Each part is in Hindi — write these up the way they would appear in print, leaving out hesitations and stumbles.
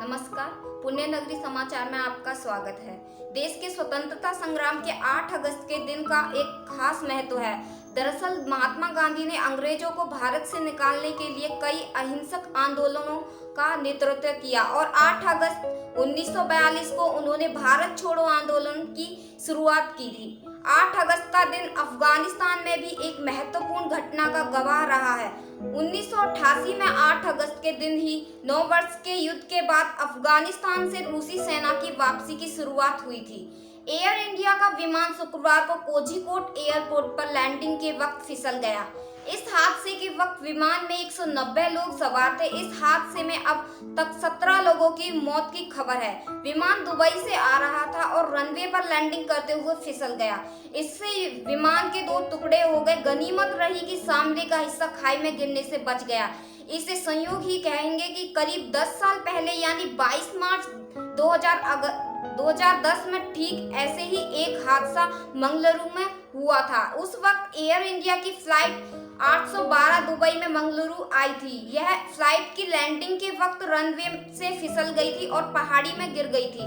नमस्कार, पुण्य नगरी समाचार में आपका स्वागत है। देश के स्वतंत्रता संग्राम के 8 अगस्त के दिन का एक खास महत्व है। दरअसल महात्मा गांधी ने अंग्रेजों को भारत से निकालने के लिए कई अहिंसक आंदोलनों का नेतृत्व किया और 8 अगस्त 1942 को उन्होंने भारत छोड़ो आंदोलन की शुरुआत की थी। 8 अगस्त का दिन अफगानिस्तान में भी एक महत्वपूर्ण घटना का गवाह रहा है। 1988 में 8 अगस्त के दिन ही 9 वर्ष के युद्ध के बाद अफगानिस्तान से रूसी सेना की वापसी की शुरुआत हुई थी। एयर इंडिया का विमान शुक्रवार को कोझिकोड एयरपोर्ट पर लैंडिंग के वक्त फिसल गया। इस हादसे के वक्त विमान में 190 लोग सवार थे। इस हादसे में अब तक 17 लोगों की मौत की खबर है। विमान दुबई से आ रहा था और रनवे पर लैंडिंग करते हुए फिसल गया। इससे विमान के 2 टुकड़े हो गए। गनीमत रही कि सामने का हिस्सा खाई में गिरने से बच गया। इसे संयोग ही कहेंगे कि करीब 10 साल पहले यानी 22 मार्च 2010 में ठीक ऐसे ही एक हादसा मंगलुरु में हुआ था। उस वक्त एयर इंडिया की फ्लाइट 812 दुबई में मंगलुरु आई थी। यह फ्लाइट की लैंडिंग के वक्त रनवे से फिसल गई थी और पहाड़ी में गिर गई थी।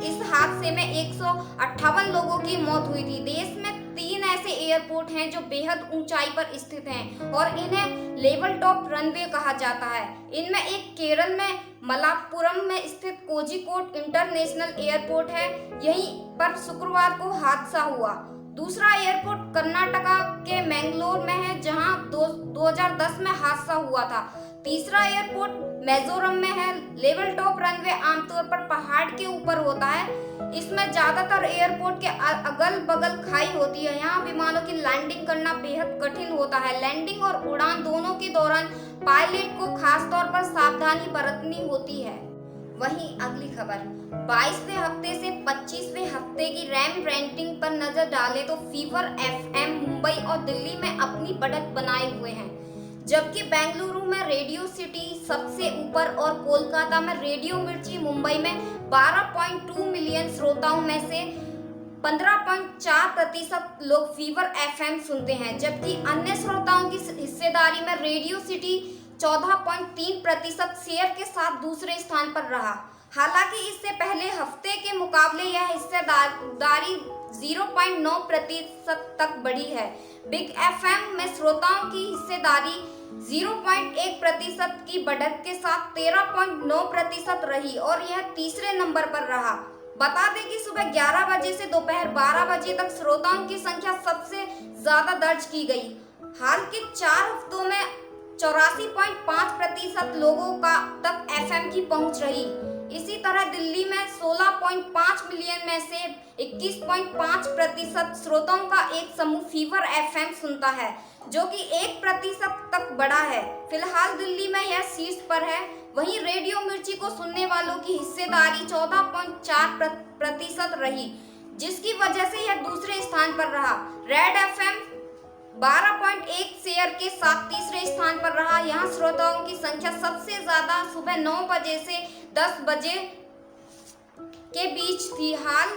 इस हादसे में 158 लोगों की मौत हुई थी। देश में 3 ऐसे एयरपोर्ट हैं जो बेहद ऊंचाई पर स्थित हैं और इन्हें लेवल टॉप रनवे कहा जाता है। इनमें एक केरल में मलाप्पुरम में स्थित कोझिकोड इंटरनेशनल एयरपोर्ट है। यहीं पर शुक्रवार को हादसा हुआ। दूसरा एयरपोर्ट कर्नाटका के मैंगलोर में है, जहां 2010 में हादसा हुआ था। तीसरा एयरपोर्ट मिजोरम में है। लेवल टॉप रनवे आमतौर पर पहाड़ के ऊपर होता है। इसमें ज्यादातर एयरपोर्ट के अगल बगल खाई होती है। यहाँ विमानों की लैंडिंग करना बेहद कठिन होता है। लैंडिंग और उड़ान दोनों के दौरान पायलट को खासतौर पर सावधानी बरतनी होती है। वहीं अगली खबर, 22वें हफ्ते से 25वें हफ्ते की रैम रेटिंग पर नजर डालें तो फीवर एफएम मुंबई और दिल्ली में अपनी बढ़त बनाए हुए हैं, जबकि बेंगलुरु में रेडियो सिटी सबसे ऊपर और कोलकाता में रेडियो मिर्ची मुंबई में 12.2 मिलियन श्रोताओं में से 15.4% लोग फीवर एफएम सुनते हैं, जबकि अन्य श्रोताओं की हिस्सेदारी में रेडियो सिटी 14.3% शेयर के साथ दूसरे स्थान पर रहा। हालांकि इससे पहले हफ्ते के मुकाबले यह हिस्सेदारी 0.9% तक बढ़ी है। बिग एफएम में श्रोताओं की हिस्सेदारी 0.1% की बढ़त के साथ 13.9% रही और यह तीसरे नंबर पर रहा। बता दें कि सुबह 11 बजे से दोपहर 12 बजे तक श्रोताओं की संख्या सबसे ज्यादा दर्ज की गई। हाल के 4 हफ्तों में 84.5% लोगों का तक एफएम की पहुंच रही। इसी तरह दिल्ली में 16.5 मिलियन में से 21.5% श्रोताओं का एक समूह फीवर एफएम सुनता है, जो कि 1% तक बढ़ा है। फिलहाल दिल्ली में यह शीर्ष पर है। वहीं रेडियो मिर्ची को सुनने वालों की हिस्सेदारी 14.4% रही, जिसकी वजह से यह दूसरे स्थान पर रहा। रेड एफएम 12.1 शेयर के साथ तीसरे स्थान पर रहा। यहाँ श्रोताओं की संख्या सबसे ज्यादा सुबह 9 बजे से 10 बजे के बीच थी। हाल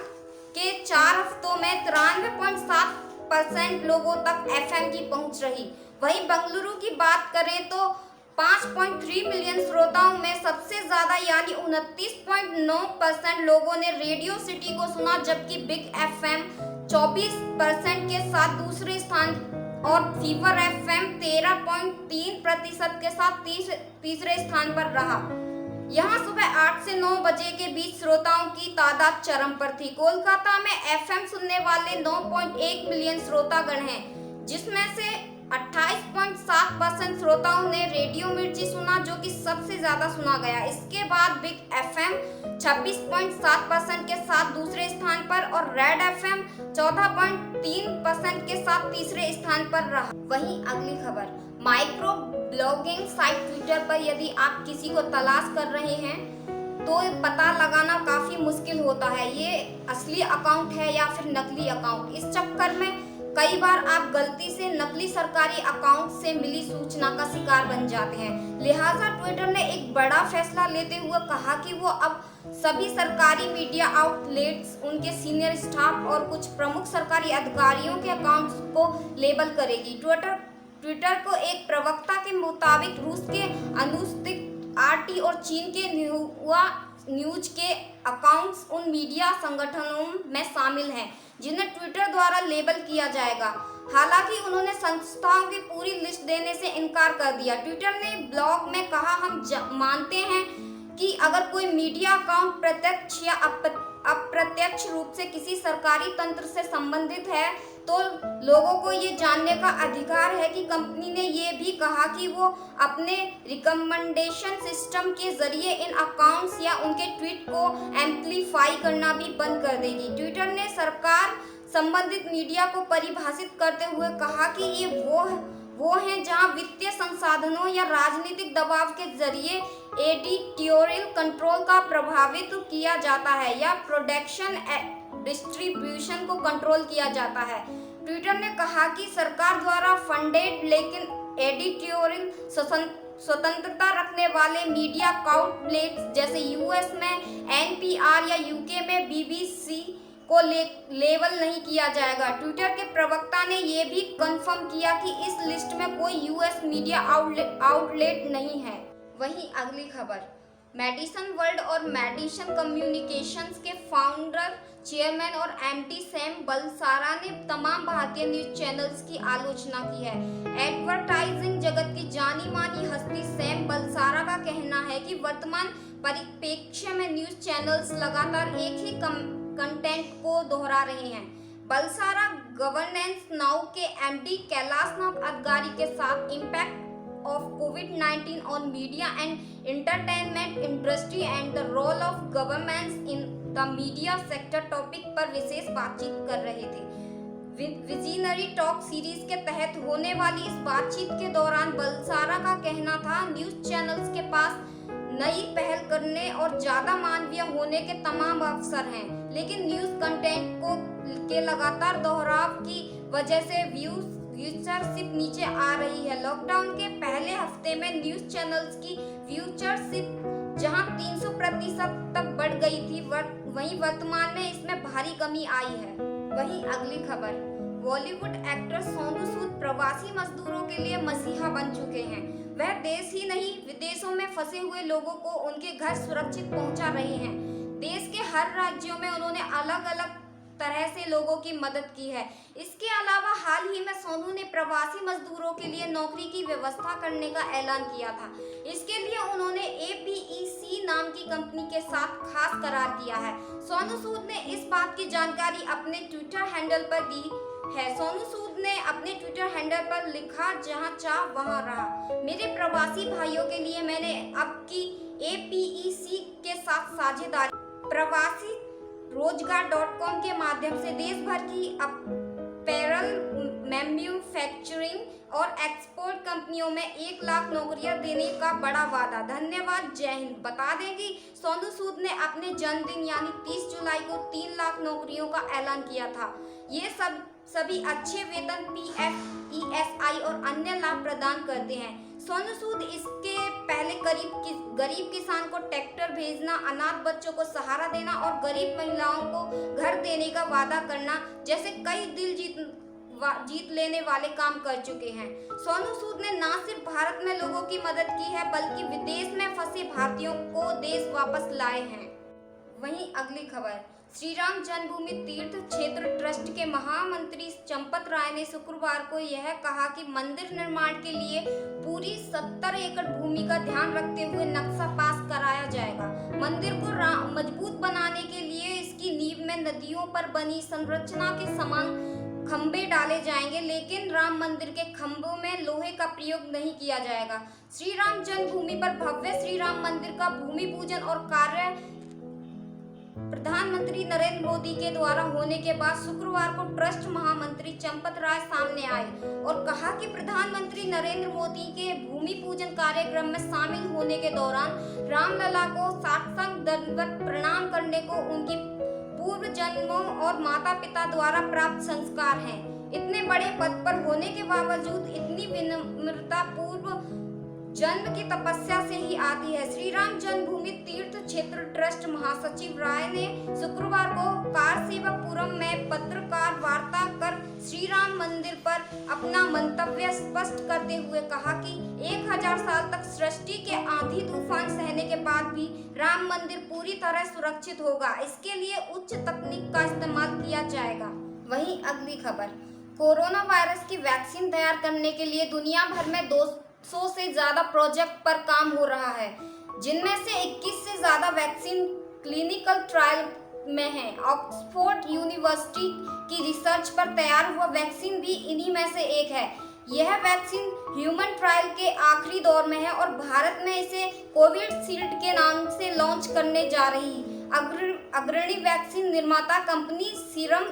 के 4 हफ्तों में 93.7% लोगों तक एफएम की पहुंच रही। वहीं बेंगलुरु की बात करें तो 5.3 मिलियन श्रोताओं में सबसे ज्यादा यानी 29.9% लोगों ने रेडियो सिटी को सुना, जबकि बिग एफएम 24% के साथ दूसरे स्थान और फीवर एफएम 13.3% के साथ तीसरे स्थान पर रहा। यहाँ सुबह 8 से 9 बजे के बीच श्रोताओं की तादाद चरम पर थी। कोलकाता में एफएम सुनने वाले 9.1 मिलियन श्रोतागण हैं, जिसमें से 28.7% श्रोताओं ने रेडियो मिर्ची सुना, जो कि सबसे ज्यादा सुना गया। इसके बाद बिग एफएम 26.7% के साथ दूसरे स्थान पर और रेड एफएम 14.3% के साथ तीसरे स्थान पर रहा। वहीं अगली खबर, माइक्रो ब्लॉगिंग साइट ट्विटर पर यदि आप किसी को तलाश कर रहे हैं तो पता लगाना काफी मुश्किल होता है। ये असली अकाउंट है या फिर नकली अकाउंट। इस चक्कर में कई बार आप गलती से नकली सरकारी अकाउंट से मिली सूचना का शिकार बन जाते हैं। लिहाजा ट्विटर ने एक बड़ा फैसला लेते हुए कहा कि वो अब सभी सरकारी मीडिया आउटलेट्स, उनके सीनियर स्टाफ और कुछ प्रमुख सरकारी अधिकारियों के अकाउंट्स को लेबल करेगी। ट्विटर को एक प्रवक्ता के मुताबिक रूस के अनुस्थित पार्टी और चीन के न्यूज के अकाउंट्स उन मीडिया संगठनों में शामिल हैं जिन्हें ट्विटर द्वारा लेबल किया जाएगा। हालांकि उन्होंने संस्थाओं की पूरी लिस्ट देने से इनकार कर दिया। ट्विटर ने ब्लॉग में कहा, हम मानते हैं कि अगर कोई मीडिया अकाउंट प्रत्यक्ष या अप्रत्यक्ष रूप से किसी सरकारी तंत्र से संबंधित है तो लोगों को ये जानने का अधिकार है कि कंपनी ने ये भी कहा कि वो अपने रिकमेंडेशन सिस्टम के जरिए इन अकाउंट्स या उनके ट्वीट को एम्प्लीफाई करना भी बंद कर देगी। ट्विटर ने सरकार संबंधित मीडिया को परिभाषित करते हुए कहा कि ये वो हैं जहां वित्तीय संसाधनों या राजनीतिक दबाव के जरिए एडिटोरियल कंट्रोल का प्रभावित किया जाता है या प्रोडक्शन डिस्ट्रीब्यूशन को कंट्रोल किया जाता है। ट्विटर ने कहा कि सरकार द्वारा फंडेड लेकिन एडिटोरियल स्वतंत्रता रखने वाले मीडिया आउटलेट्स जैसे यूएस में एनपीआर या यूके में बीबीसी को लेबल नहीं किया जाएगा। ट्विटर के प्रवक्ता ने यह भी कंफर्म किया कि इस लिस्ट में कोई यूएस मीडिया आउटलेट नहीं है। वहीं अगली खबर, मेडिसन वर्ल्ड और मेडिसन कम्युनिकेशंस के फाउंडर, चेयरमैन और एमडी सैम बलसारा ने तमाम भारतीय न्यूज चैनल्स की आलोचना की है। एडवर्टाइजिंग जगत की जानी मानी हस्ती सैम बलसारा का कहना है कि वर्तमान परिप्रेक्ष्य में न्यूज चैनल्स लगातार एक ही कंटेंट को दोहरा रहे हैं। बलसारा गवर्नेंस नाउ के एमडी कैलाशनाथ अदगारी के साथ impact of COVID-19 on media and entertainment industry and the role of governments in the media sector topic पर विशेष बातचीत कर रहे थे। विजनरी टॉक सीरीज के तहत होने वाली इस बातचीत के दौरान बलसारा का कहना था, न्यूज चैनल्स के पास नई पहल करने और ज्यादा मानवीय होने के तमाम अवसर हैं, लेकिन न्यूज कंटेंट के लगातार दोहराव की वजह से व्यूअरशिप नीचे आ रही है। लॉकडाउन के पहले हफ्ते में न्यूज चैनल्स की व्यूअरशिप जहां 300% तक बढ़ गई थी, वहीं वर्तमान में इसमें भारी कमी आई है। वहीं अगली खबर, बॉलीवुड एक्टर सोनू सूद प्रवासी मजदूरों के लिए मसीहा बन चुके हैं। वह देश ही नहीं विदेशों में फंसे हुए लोगों को उनके घर सुरक्षित पहुंचा रहे हैं। देश के हर राज्यों में उन्होंने अलग अलग तरह से लोगों की मदद की है। इसके अलावा हाल ही में सोनू ने प्रवासी मजदूरों के लिए नौकरी की व्यवस्था करने का ऐलान किया था। इसके लिए उन्होंने APEC नाम की कंपनी के साथ खास करार किया है। सोनू सूद ने इस बात की जानकारी अपने ट्विटर हैंडल पर दी है। सोनू सूद ने अपने ट्विटर हैंडल पर लिखा, जहां चाह वहां रहा। मेरे प्रवासी भाइयों के लिए मैंने अब की APEC के साथ साझेदारी प्रवासी रोजगार.com के माध्यम से देश भर की अपैरल, मैन्युफैक्चरिंग और एक्सपोर्ट कंपनियों में 1 लाख नौकरियां देने का बड़ा वादा। धन्यवाद, जय हिंद। बता दें कि सोनू सूद ने अपने जन्मदिन यानी 30 जुलाई को 3 लाख नौकरियों का ऐलान किया था। ये सभी अच्छे वेतन, PF, ESI और अन्य लाभ प्रदान करते हैं। सोनू सूद इसके पहले गरीब किसान को ट्रैक्टर भेजना, अनाथ बच्चों को सहारा देना और गरीब महिलाओं को घर देने का वादा करना जैसे कई दिल जीत लेने वाले काम कर चुके हैं। सोनू सूद ने न सिर्फ भारत में लोगों की मदद की है, बल्कि विदेश में फंसे भारतीयों को देश वापस लाए हैं। वहीं अगली खबर, श्री राम जन्मभूमि तीर्थ क्षेत्र ट्रस्ट के महामंत्री चंपत राय ने शुक्रवार को यह कहा कि मंदिर निर्माण के लिए पूरी 70 एकड़ भूमि का ध्यान रखते हुए नक्शा पास कराया जाएगा। मंदिर को मजबूत बनाने के लिए इसकी नींव में नदियों पर बनी संरचना के समान खंभे डाले जाएंगे, लेकिन राम मंदिर के खंभों में लोहे का प्रयोग नहीं किया जाएगा। श्री राम जन्मभूमि पर भव्य श्री राम मंदिर का भूमि पूजन और कार्य प्रधानमंत्री नरेंद्र मोदी के द्वारा होने के बाद शुक्रवार को ट्रस्ट महामंत्री चंपत राय सामने आए और कहा कि प्रधानमंत्री नरेंद्र मोदी के भूमि पूजन कार्यक्रम में शामिल होने के दौरान रामलला को साष्टांग दंडवत प्रणाम करने को उनकी पूर्व जन्मों और माता पिता द्वारा प्राप्त संस्कार हैं। इतने बड़े पद पर होने के बावजूद इतनी विनम्रता पूर्व जन्म की तपस्या से ही आती है। श्री राम जन्मभूमि तीर्थ क्षेत्र ट्रस्ट महासचिव राय ने शुक्रवार को कारसेवकपुरम में पत्रकार वार्ता कर श्री राम मंदिर पर अपना मंतव्य स्पष्ट करते हुए कहा कि 1000 साल तक सृष्टि के आंधी तूफान सहने राम मंदिर पूरी तरह सुरक्षित होगा। इसके लिए उच्च तकनीक का इस्तेमाल किया जाएगा। वहीं अगली खबर, कोरोना वायरस की वैक्सीन तैयार करने के लिए दुनिया भर में 200 से ज्यादा प्रोजेक्ट पर काम हो रहा है, जिनमें से 21 से ज्यादा वैक्सीन क्लिनिकल ट्रायल में है। ऑक्सफोर्ड यूनिवर्सिटी की रिसर्च पर तैयार हुआ वैक्सीन भी इन्हीं में से एक है। यह वैक्सीन ह्यूमन ट्रायल के आखिरी दौर में है और भारत में इसे कोविशील्ड के नाम से लॉन्च करने जा रही अग्रणी वैक्सीन निर्माता company serum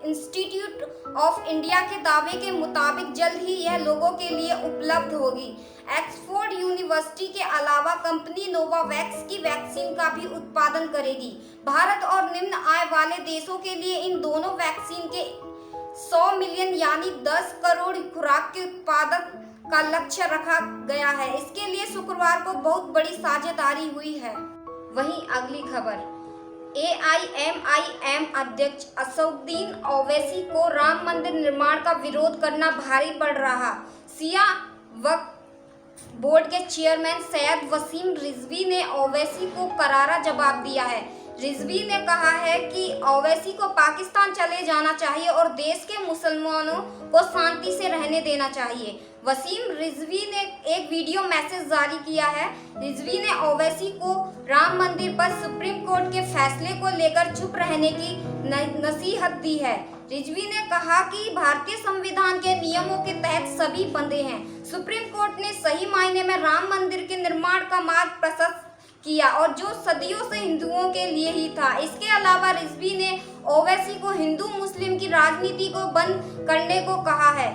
institute of India के दावे के मुताबिक जल्द ही यह लोगों के लिए उपलब्ध होगी। ऑक्सफोर्ड यूनिवर्सिटी के अलावा कंपनी नोवावैक्स की वैक्सीन का भी उत्पादन करेगी। भारत और निम्न आय वाले देशों के लिए इन दोनों वैक्सीन के 100 मिलियन यानी 10 करोड़ खुराक के उत्पादन का लक्ष्य रखा गया है। इसके लिए शुक्रवार को बहुत बड़ी साझेदारी हुई है। वहीं अगली खबर, AIMIM अध्यक्ष असदुद्दीन ओवैसी को राम मंदिर निर्माण का विरोध करना भारी पड़ रहा। शिया वक्फ बोर्ड के चेयरमैन सैयद वसीम रिजवी ने ओवैसी को करारा जवाब दिया है। रिजवी ने कहा है कि ओवैसी को पाकिस्तान चले जाना चाहिए और देश के मुसलमानों को शांति से रहने देना चाहिए। वसीम रिजवी ने एक वीडियो मैसेज जारी किया है। रिजवी ने ओवैसी को राम मंदिर पर सुप्रीम कोर्ट के फैसले को लेकर चुप रहने की नसीहत दी है। रिजवी ने कहा कि भारतीय संविधान के नियमों के तहत सभी बंधे हैं। सुप्रीम कोर्ट ने सही मायने में राम मंदिर के निर्माण का मार्ग प्रशस्त किया और जो सदियों से हिंदुओं के लिए ही था। इसके अलावा रिजवी ने ओवैसी को हिंदू मुस्लिम की राजनीति को बंद करने को कहा है।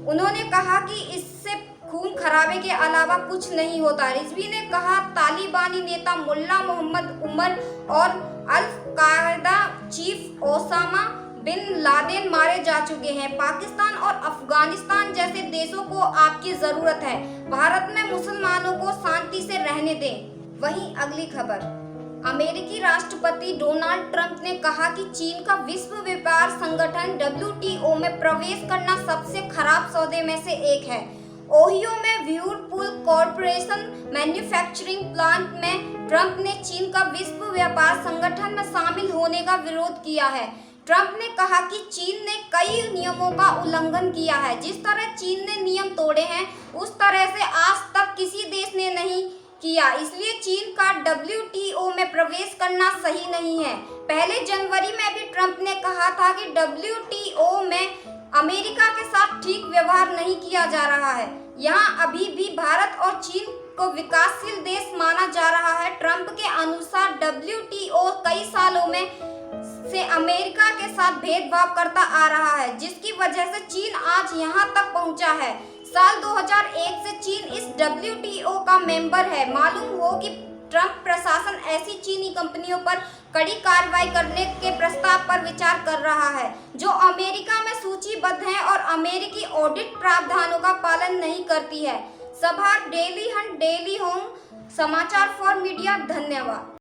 उन्होंने कहा कि इससे खून खराबे के अलावा कुछ नहीं होता। रिजवी ने कहा, तालिबानी नेता मुल्ला मोहम्मद उमर और अल कायदा चीफ ओसामा बिन लादेन मारे जा चुके हैं। पाकिस्तान और अफगानिस्तान जैसे देशों को आपकी जरूरत है। भारत में मुसलमानों को शांति से रहने दें। वहीं अगली खबर, अमेरिकी राष्ट्रपति डोनाल्ड ट्रंप ने कहा कि चीन का विश्व व्यापार संगठन WTO में प्रवेश करना सबसे खराब सौदे में से एक है। ओहियो में व्हर्लपूल कॉर्पोरेशन मैन्युफैक्चरिंग प्लांट में ट्रंप ने चीन का विश्व व्यापार संगठन में शामिल होने का विरोध किया है। ट्रंप ने कहा कि चीन ने कई नियमों का उल्लंघन किया है। जिस तरह चीन ने नियम तोड़े हैं उस तरह से आज तक किसी देश ने नहीं किया, इसलिए चीन का WTO में प्रवेश करना सही नहीं है। पहले जनवरी में भी ट्रंप ने कहा था कि WTO में अमेरिका के साथ ठीक व्यवहार नहीं किया जा रहा है। यहाँ अभी भी भारत और चीन को विकासशील देश माना जा रहा है। ट्रंप के अनुसार WTO कई सालों में से अमेरिका के साथ भेदभाव करता आ रहा है, जिसकी वजह से चीन आज यहाँ तक पहुँचा है। साल 2001 से चीन इस WTO का मेंबर है। मालूम हो कि ट्रंप प्रशासन ऐसी चीनी कंपनियों पर कड़ी कार्रवाई करने के प्रस्ताव पर विचार कर रहा है जो अमेरिका में सूचीबद्ध हैं और अमेरिकी ऑडिट प्रावधानों का पालन नहीं करती है। सभा डेली हंट डेली होम समाचार फॉर मीडिया। धन्यवाद।